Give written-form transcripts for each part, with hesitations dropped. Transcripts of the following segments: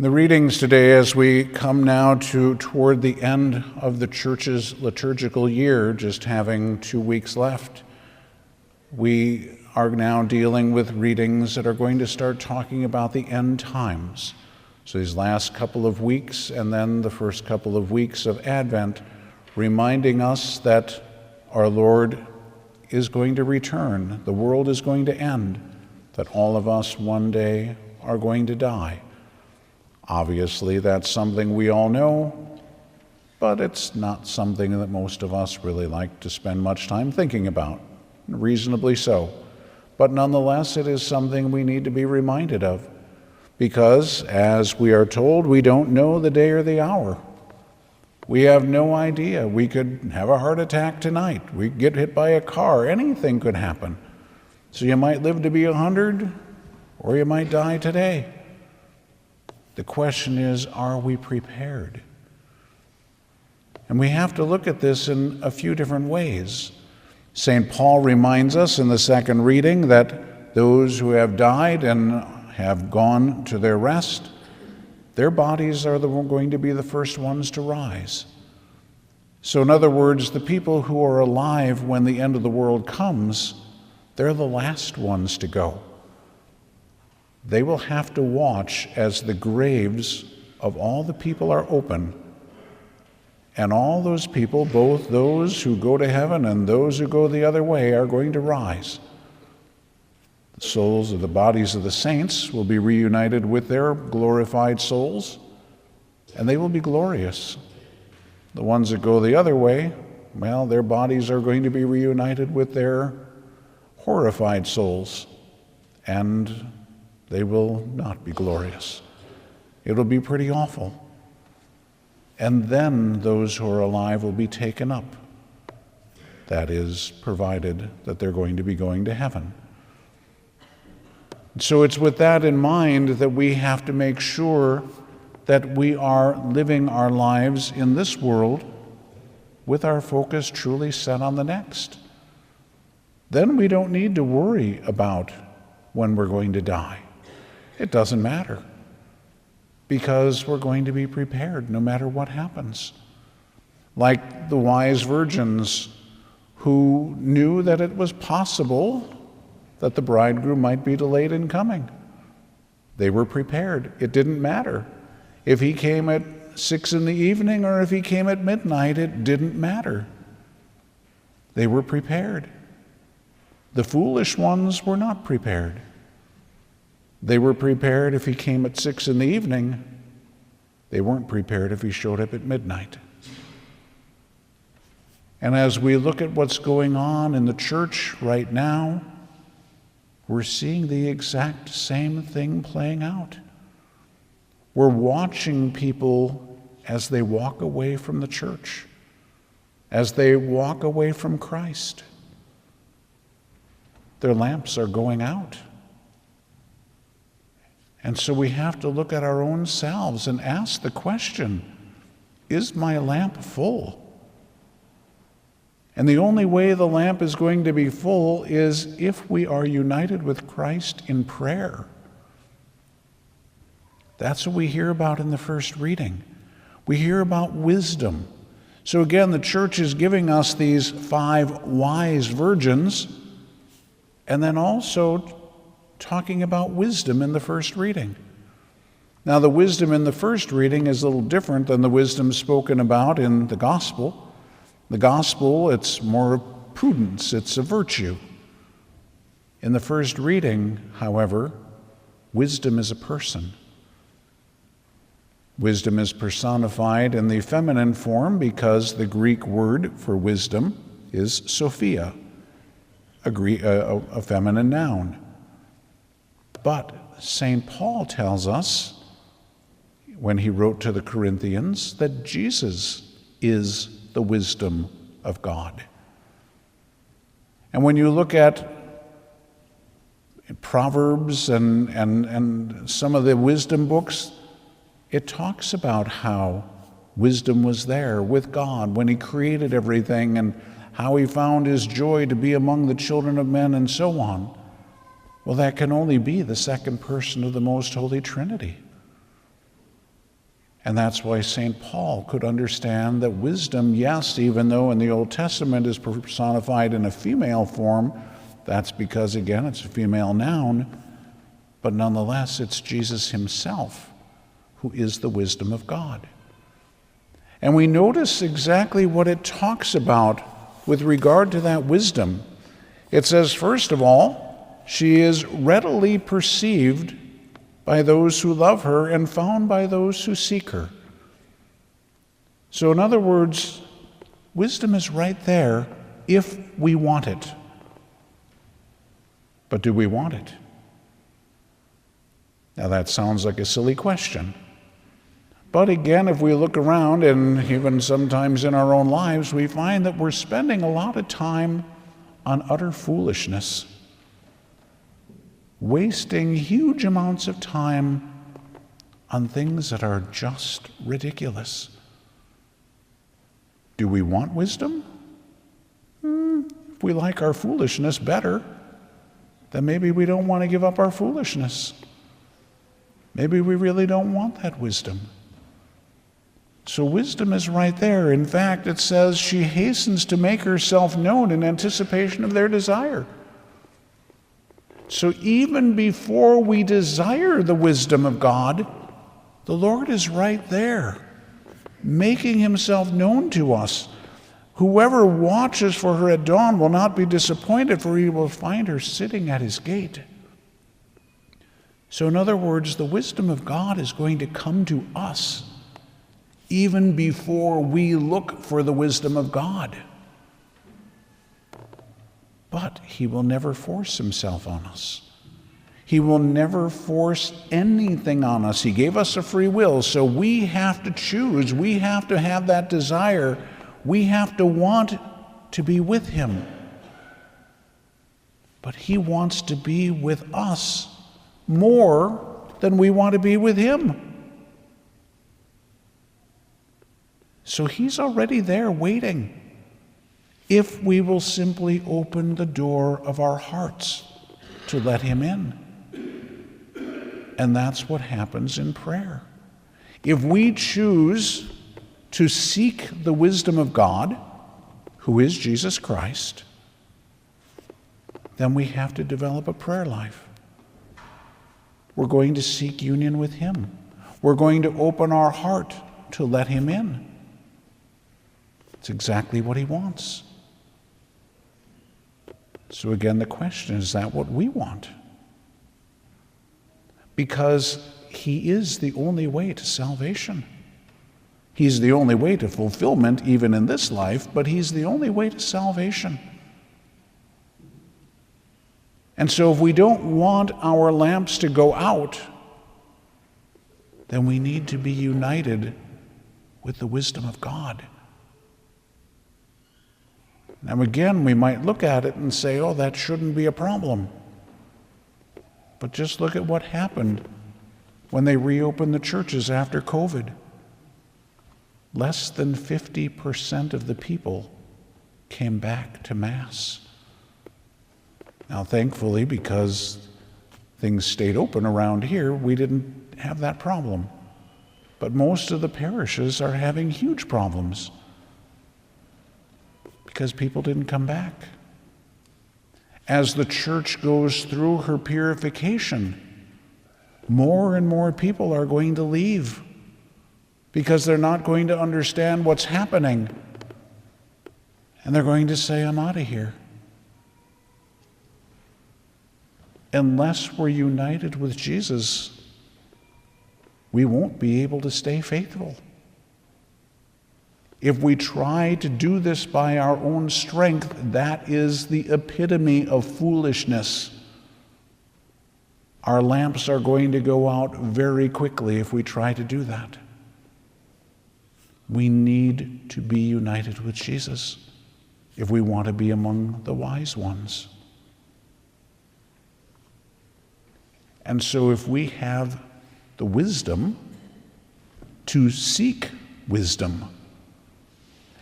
The readings today, as we come now toward the end of the church's liturgical year, just having 2 weeks left, we are now dealing with readings that are going to start talking about the end times. So these last couple of weeks and then the first couple of weeks of Advent, reminding us that our Lord is going to return, the world is going to end, that all of us one day are going to die. Obviously, that's something we all know, but it's not something that most of us really like to spend much time thinking about, reasonably so. But nonetheless, it is something we need to be reminded of, because, as we are told, we don't know the day or the hour. We have no idea. We could have a heart attack tonight. We could get hit by a car. Anything could happen. So you might live to be 100, or you might die today. The question is, are we prepared? And we have to look at this in a few different ways. St. Paul reminds us in the second reading that those who have died and have gone to their rest, their bodies are going to be the first ones to rise. So in other words, the people who are alive when the end of the world comes, they're the last ones to go. They will have to watch as the graves of all the people are open, and all those people, both those who go to heaven and those who go the other way, are going to rise. The souls of the bodies of the saints will be reunited with their glorified souls, and they will be glorious. The ones that go the other way, well, their bodies are going to be reunited with their horrified souls, and they will not be glorious. It'll be pretty awful. And then those who are alive will be taken up. That is, provided that they're going to be going to heaven. So it's with that in mind that we have to make sure that we are living our lives in this world with our focus truly set on the next. Then we don't need to worry about when we're going to die. It doesn't matter, because we're going to be prepared no matter what happens. Like the wise virgins who knew that it was possible that the bridegroom might be delayed in coming. They were prepared. It didn't matter. If he came at 6 p.m. or if he came at midnight, it didn't matter. They were prepared. The foolish ones were not prepared. They were prepared if he came at 6 p.m. They weren't prepared if he showed up at midnight. And as we look at what's going on in the church right now, we're seeing the exact same thing playing out. We're watching people as they walk away from the church, as they walk away from Christ. Their lamps are going out. And so we have to look at our own selves and ask the question, is my lamp full? And the only way the lamp is going to be full is if we are united with Christ in prayer. That's what we hear about in the first reading. We hear about wisdom. So again, the church is giving us these 5 wise virgins, and then also talking about wisdom in the first reading. Now, the wisdom in the first reading is a little different than the wisdom spoken about in the gospel. The gospel, it's more prudence, it's a virtue. In the first reading, however, wisdom is a person. Wisdom is personified in the feminine form because the Greek word for wisdom is Sophia, a feminine noun. But St. Paul tells us, when he wrote to the Corinthians, that Jesus is the wisdom of God. And when you look at Proverbs and some of the wisdom books, it talks about how wisdom was there with God when he created everything and how he found his joy to be among the children of men and so on. Well, that can only be the second person of the Most Holy Trinity. And that's why St. Paul could understand that wisdom, yes, even though in the Old Testament is personified in a female form, that's because, again, it's a female noun, but nonetheless, it's Jesus himself who is the wisdom of God. And we notice exactly what it talks about with regard to that wisdom. It says, first of all, she is readily perceived by those who love her and found by those who seek her. So in other words, wisdom is right there if we want it. But do we want it? Now that sounds like a silly question. But again, if we look around, and even sometimes in our own lives, we find that we're spending a lot of time on utter foolishness, wasting huge amounts of time on things that are just ridiculous. Do we want wisdom? If we like our foolishness better, then maybe we don't want to give up our foolishness. Maybe we really don't want that wisdom. So wisdom is right there. In fact, it says she hastens to make herself known in anticipation of their desire. So even before we desire the wisdom of God, the Lord is right there, making himself known to us. Whoever watches for her at dawn will not be disappointed, for he will find her sitting at his gate. So in other words, the wisdom of God is going to come to us even before we look for the wisdom of God. But he will never force himself on us. He will never force anything on us. He gave us a free will, so we have to choose. We have to have that desire. We have to want to be with him. But he wants to be with us more than we want to be with him. So he's already there waiting, if we will simply open the door of our hearts to let him in. And that's what happens in prayer. If we choose to seek the wisdom of God, who is Jesus Christ, then we have to develop a prayer life. We're going to seek union with him. We're going to open our heart to let him in. It's exactly what he wants. So again, the question is that what we want? Because he is the only way to salvation. He's the only way to fulfillment, even in this life, but he's the only way to salvation. And so if we don't want our lamps to go out, then we need to be united with the wisdom of God. Now again, we might look at it and say, oh, that shouldn't be a problem. But just look at what happened when they reopened the churches after COVID. Less than 50% of the people came back to Mass. Now, thankfully, because things stayed open around here, we didn't have that problem. But most of the parishes are having huge problems because people didn't come back. As the church goes through her purification, more and more people are going to leave because they're not going to understand what's happening. And they're going to say, I'm out of here. Unless we're united with Jesus, we won't be able to stay faithful. If we try to do this by our own strength, that is the epitome of foolishness. Our lamps are going to go out very quickly if we try to do that. We need to be united with Jesus if we want to be among the wise ones. And so if we have the wisdom to seek wisdom,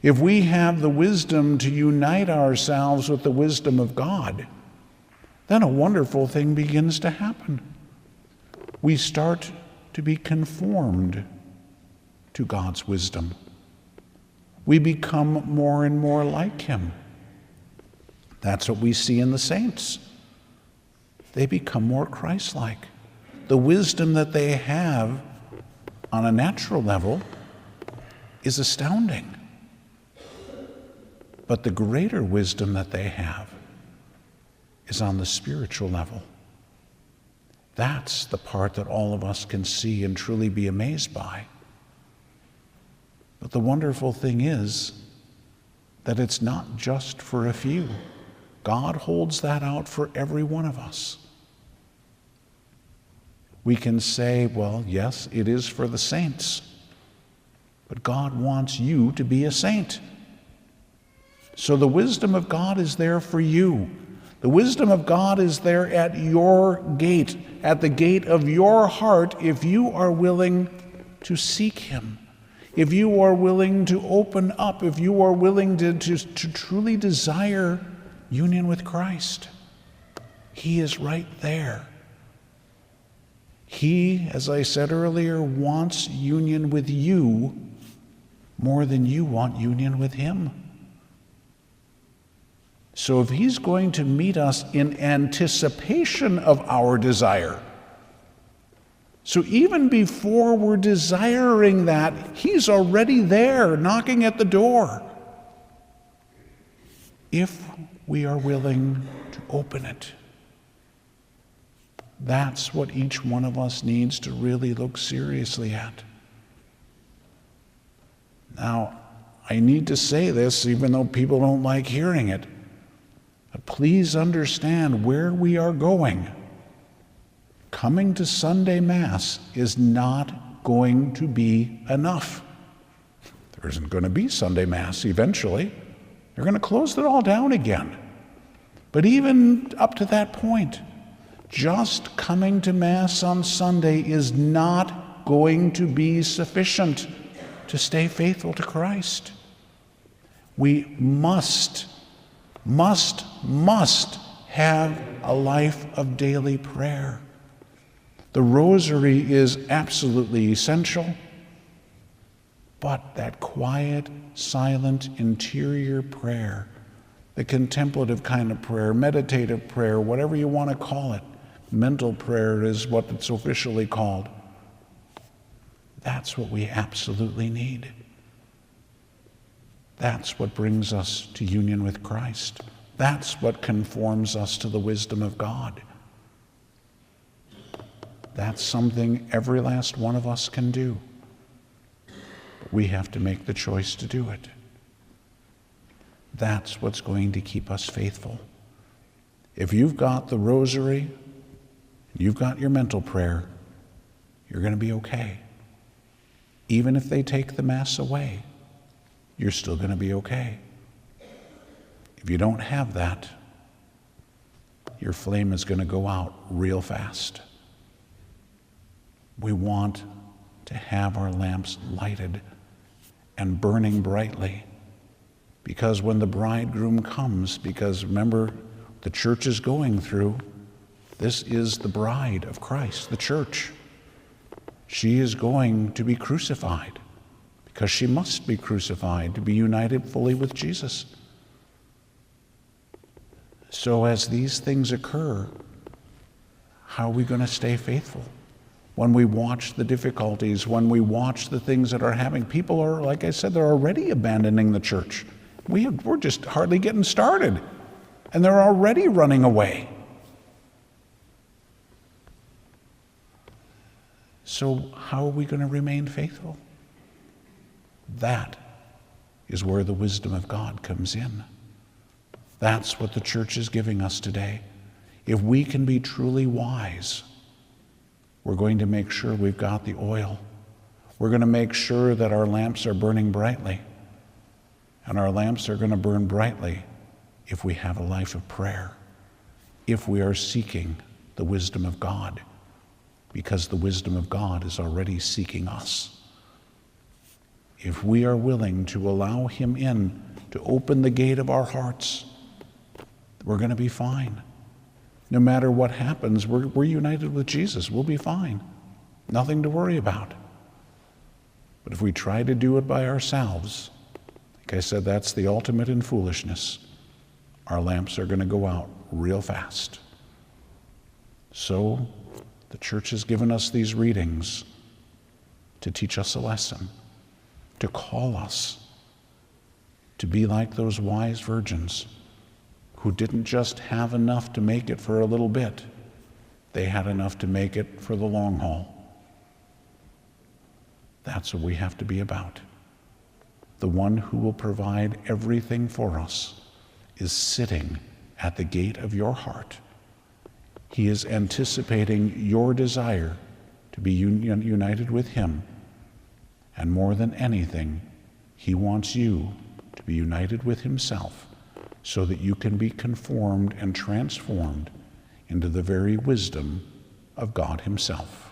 if we have the wisdom to unite ourselves with the wisdom of God, then a wonderful thing begins to happen. We start to be conformed to God's wisdom. We become more and more like him. That's what we see in the saints. They become more Christ-like. The wisdom that they have on a natural level is astounding. But the greater wisdom that they have is on the spiritual level. That's the part that all of us can see and truly be amazed by. But the wonderful thing is that it's not just for a few. God holds that out for every one of us. We can say, well, yes, it is for the saints, but God wants you to be a saint. So the wisdom of God is there for you. The wisdom of God is there at your gate, at the gate of your heart, if you are willing to seek him, if you are willing to open up, if you are willing to truly desire union with Christ. He is right there. He, as I said earlier, wants union with you more than you want union with him. So if he's going to meet us in anticipation of our desire, so even before we're desiring that, he's already there knocking at the door. If we are willing to open it. That's what each one of us needs to really look seriously at. Now, I need to say this even though people don't like hearing it. But please understand where we are going. Coming to Sunday Mass is not going to be enough. There isn't going to be Sunday Mass eventually. They're going to close it all down again. But even up to that point, just coming to Mass on Sunday is not going to be sufficient to stay faithful to Christ. We must have a life of daily prayer. The rosary is absolutely essential, but that quiet, silent, interior prayer, the contemplative kind of prayer, meditative prayer, whatever you want to call it, mental prayer is what it's officially called. That's what we absolutely need. That's what brings us to union with Christ. That's what conforms us to the wisdom of God. That's something every last one of us can do. But we have to make the choice to do it. That's what's going to keep us faithful. If you've got the rosary, you've got your mental prayer, you're going to be okay. Even if they take the Mass away, you're still going to be okay. If you don't have that, your flame is going to go out real fast. We want to have our lamps lighted and burning brightly, because when the bridegroom comes, because remember, the church is going through, this is the bride of Christ, the church. She is going to be crucified because she must be crucified to be united fully with Jesus. So as these things occur, how are we going to stay faithful? When we watch the difficulties, when we watch the things that are happening, people are, like I said, they're already abandoning the church. We're just hardly getting started, and they're already running away. So how are we going to remain faithful? That is where the wisdom of God comes in. That's what the church is giving us today. If we can be truly wise, we're going to make sure we've got the oil. We're going to make sure that our lamps are burning brightly. And our lamps are going to burn brightly if we have a life of prayer, if we are seeking the wisdom of God, because the wisdom of God is already seeking us. If we are willing to allow him in, to open the gate of our hearts, we're going to be fine. No matter what happens, we're united with Jesus. We'll be fine. Nothing to worry about. But if we try to do it by ourselves, like I said, that's the ultimate in foolishness. Our lamps are going to go out real fast. So the church has given us these readings to teach us a lesson, to call us to be like those wise virgins who didn't just have enough to make it for a little bit. They had enough to make it for the long haul. That's what we have to be about. The one who will provide everything for us is sitting at the gate of your heart. He is anticipating your desire to be united with him. And more than anything, he wants you to be united with himself so that you can be conformed and transformed into the very wisdom of God himself.